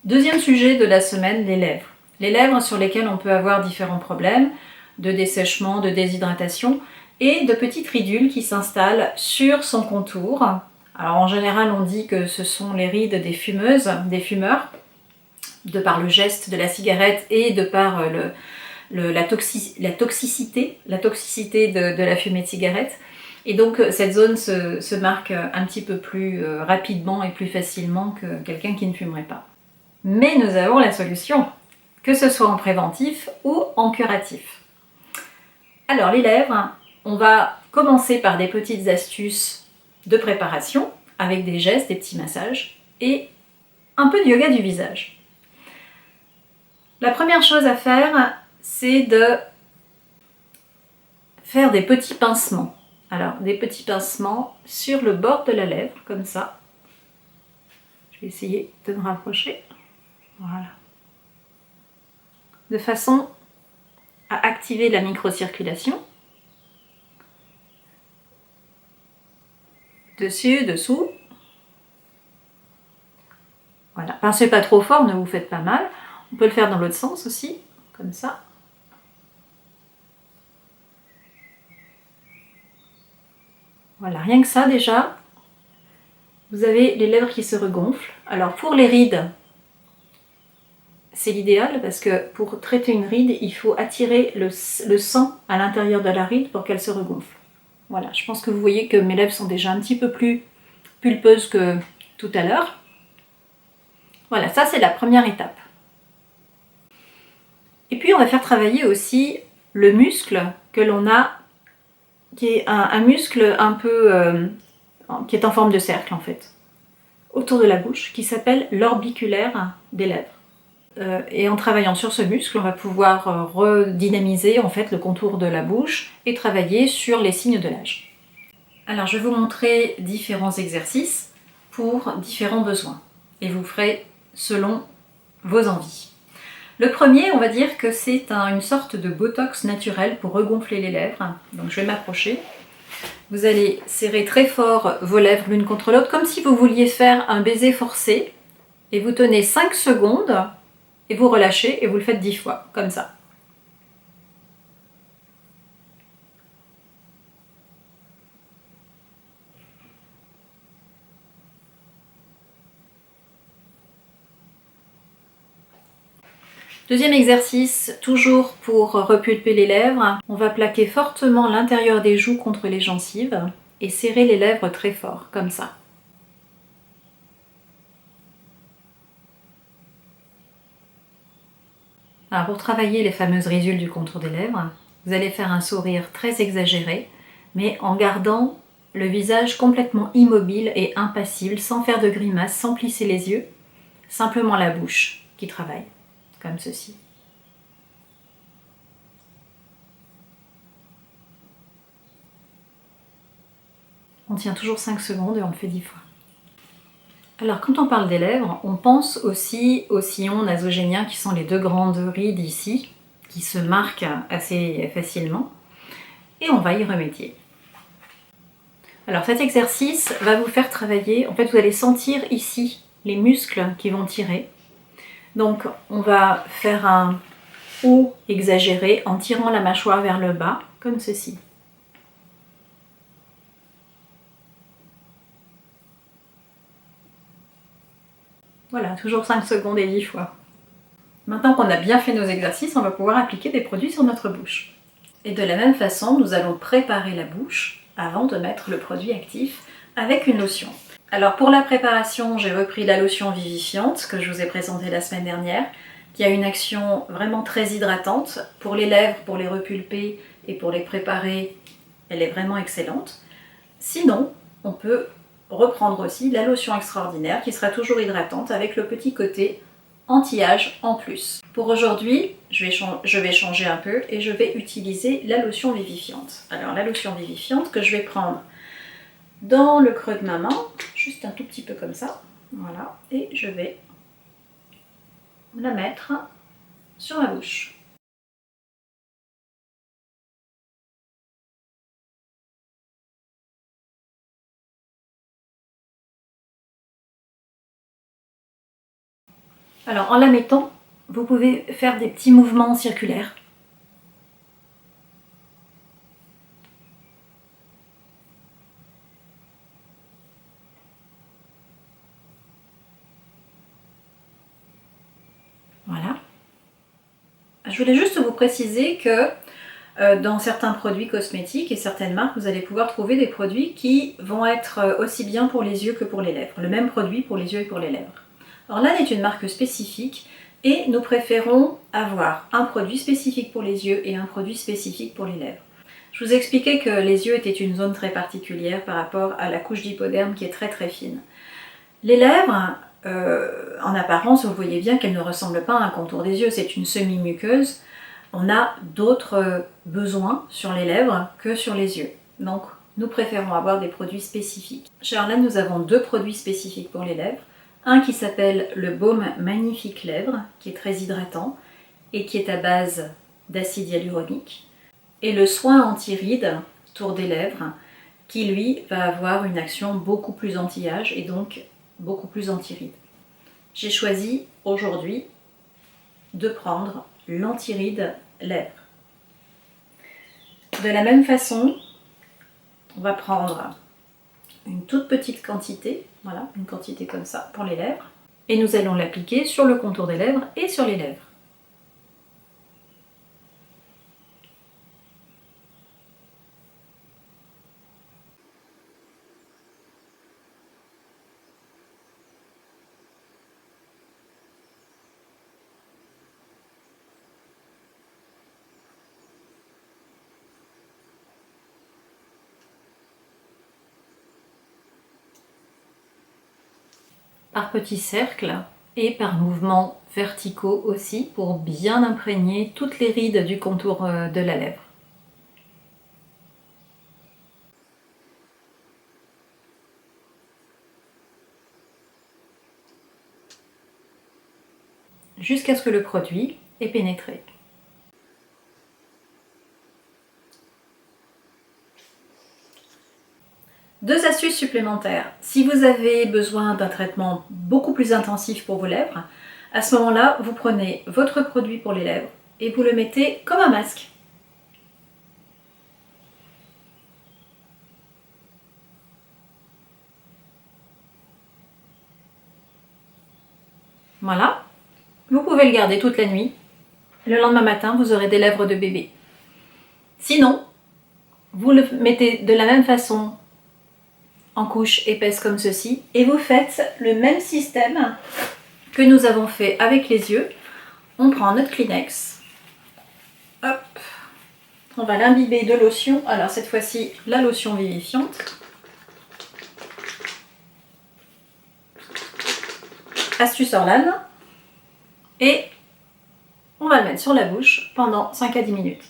Deuxième sujet de la semaine, les lèvres. Les lèvres sur lesquelles on peut avoir différents problèmes de dessèchement, de déshydratation et de petites ridules qui s'installent sur son contour. Alors en général on dit que ce sont les rides des fumeuses, des fumeurs, de par le geste de la cigarette et de par la toxicité de la fumée de cigarette. Et donc cette zone se marque un petit peu plus rapidement et plus facilement que quelqu'un qui ne fumerait pas. Mais nous avons la solution, que ce soit en préventif ou en curatif. Alors les lèvres, on va commencer par des petites astuces de préparation avec des gestes, des petits massages et un peu de yoga du visage. La première chose à faire, c'est de faire des petits pincements. Alors des petits pincements sur le bord de la lèvre, comme ça. Je vais essayer de me rapprocher. Voilà. De façon à activer la microcirculation. Dessus, dessous. Voilà. Pincez pas trop fort, ne vous faites pas mal. On peut le faire dans l'autre sens aussi, comme ça. Voilà, rien que ça déjà, vous avez les lèvres qui se regonflent. Alors pour les rides, c'est l'idéal parce que pour traiter une ride, il faut attirer le sang à l'intérieur de la ride pour qu'elle se regonfle. Voilà, je pense que vous voyez que mes lèvres sont déjà un petit peu plus pulpeuses que tout à l'heure. Voilà, ça c'est la première étape. Et puis on va faire travailler aussi le muscle que l'on a, qui est un muscle un peu, qui est en forme de cercle en fait, autour de la bouche, qui s'appelle l'orbiculaire des lèvres. Et en travaillant sur ce muscle, on va pouvoir redynamiser en fait le contour de la bouche et travailler sur les signes de l'âge. Alors je vais vous montrer différents exercices pour différents besoins et vous ferez selon vos envies. Le premier, on va dire que c'est une sorte de botox naturel pour regonfler les lèvres. Donc je vais m'approcher. Vous allez serrer très fort vos lèvres l'une contre l'autre, comme si vous vouliez faire un baiser forcé. Et vous tenez 5 secondes, et vous relâchez, et vous le faites 10 fois, comme ça. Deuxième exercice, toujours pour repulper les lèvres, on va plaquer fortement l'intérieur des joues contre les gencives et serrer les lèvres très fort, comme ça. Alors pour travailler les fameuses ridules du contour des lèvres, vous allez faire un sourire très exagéré, mais en gardant le visage complètement immobile et impassible, sans faire de grimaces, sans plisser les yeux, simplement la bouche qui travaille, comme ceci. On tient toujours 5 secondes et on le fait 10 fois. Alors quand on parle des lèvres, on pense aussi aux sillons nasogéniens qui sont les deux grandes rides ici, qui se marquent assez facilement, et on va y remédier. Alors cet exercice va vous faire travailler, en fait vous allez sentir ici les muscles qui vont tirer. Donc on va faire un haut exagéré en tirant la mâchoire vers le bas, comme ceci. Voilà, toujours 5 secondes et 10 fois. Maintenant qu'on a bien fait nos exercices, on va pouvoir appliquer des produits sur notre bouche. Et de la même façon, nous allons préparer la bouche avant de mettre le produit actif avec une lotion. Alors pour la préparation, j'ai repris la lotion vivifiante que je vous ai présentée la semaine dernière, qui a une action vraiment très hydratante. Pour les lèvres, pour les repulper et pour les préparer, elle est vraiment excellente. Sinon, on peut reprendre aussi la lotion extraordinaire qui sera toujours hydratante avec le petit côté anti-âge en plus. Pour aujourd'hui, je vais changer un peu et je vais utiliser la lotion vivifiante. Alors la lotion vivifiante que je vais prendre dans le creux de ma main, juste un tout petit peu comme ça, voilà, et je vais la mettre sur ma bouche. Alors en la mettant, vous pouvez faire des petits mouvements circulaires. Voilà. Je voulais juste vous préciser que dans certains produits cosmétiques et certaines marques, vous allez pouvoir trouver des produits qui vont être aussi bien pour les yeux que pour les lèvres. Le même produit pour les yeux et pour les lèvres. Alors Lanes est une marque spécifique et nous préférons avoir un produit spécifique pour les yeux et un produit spécifique pour les lèvres. Je vous ai expliqué que les yeux étaient une zone très particulière par rapport à la couche d'hypoderme qui est très très fine. Les lèvres, en apparence, vous voyez bien qu'elles ne ressemblent pas à un contour des yeux, c'est une semi-muqueuse. On a d'autres besoins sur les lèvres que sur les yeux. Donc, nous préférons avoir des produits spécifiques. Chez Orlane, nous avons 2 produits spécifiques pour les lèvres. Un qui s'appelle le baume Magnifique Lèvres, qui est très hydratant et qui est à base d'acide hyaluronique. Et le soin anti-rides, tour des lèvres, qui lui va avoir une action beaucoup plus anti-âge et donc beaucoup plus anti-rides. J'ai choisi aujourd'hui de prendre l'anti-rides lèvres. De la même façon, on va prendre une toute petite quantité, voilà, une quantité comme ça pour les lèvres, et nous allons l'appliquer sur le contour des lèvres et sur les lèvres. Par petits cercles et par mouvements verticaux aussi pour bien imprégner toutes les rides du contour de la lèvre. Jusqu'à ce que le produit ait pénétré. Deux astuces supplémentaires. Si vous avez besoin d'un traitement beaucoup plus intensif pour vos lèvres, à ce moment-là, vous prenez votre produit pour les lèvres et vous le mettez comme un masque. Voilà. Vous pouvez le garder toute la nuit. Le lendemain matin, vous aurez des lèvres de bébé. Sinon, vous le mettez de la même façon en couche épaisse comme ceci et vous faites le même système que nous avons fait avec les yeux. On prend notre Kleenex, hop, on va l'imbiber de lotion, alors cette fois-ci la lotion vivifiante, astuce Orlane, et on va le mettre sur la bouche pendant 5 à 10 minutes.